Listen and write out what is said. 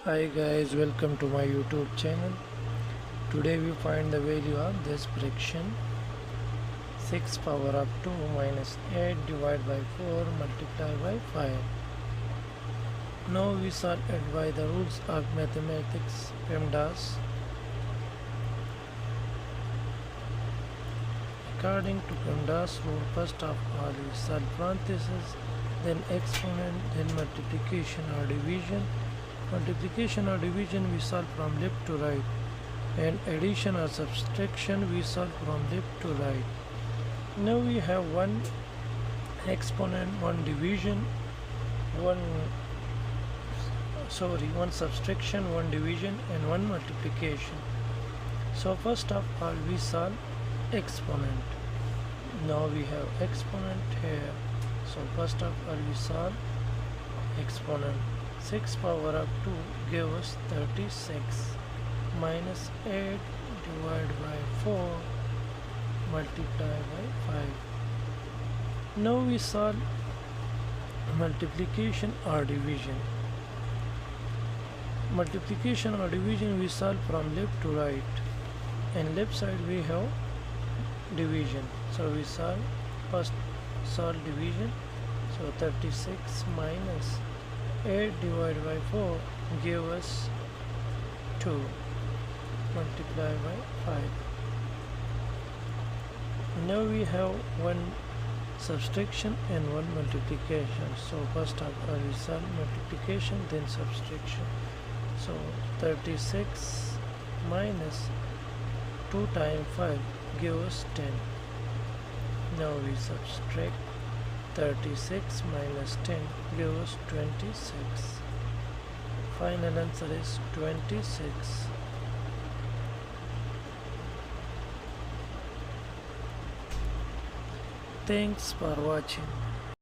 Hi guys, welcome to my YouTube channel. Today we find the value of this fraction 6 power up to minus 8 divided by 4 multiplied by 5. Now we solve it by the rules of mathematics PEMDAS. According to PEMDAS rule, first of all we solve parentheses, then exponent, then multiplication or division. Multiplication or division we solve from left to right, and addition or subtraction we solve from left to right. Now we have one exponent, one division, one subtraction, one division, and one multiplication. So first of all we solve exponent. Now we have exponent here. So first of all we solve exponent. 6 power up 2 give us 36 minus 8 divided by 4 multiplied by 5. Now we solve multiplication or division. Multiplication or division we solve from left to right, and left side we have division. So we first solve division. So 36 minus 8 divided by 4 give us 2 multiplied by 5. Now we have one subtraction and one multiplication. So first of all we solve multiplication, then subtraction. So 36 minus 2 times 5 give us 10. Now we subtract 36 minus 10 give us 26. Final answer is 26. Thanks for watching.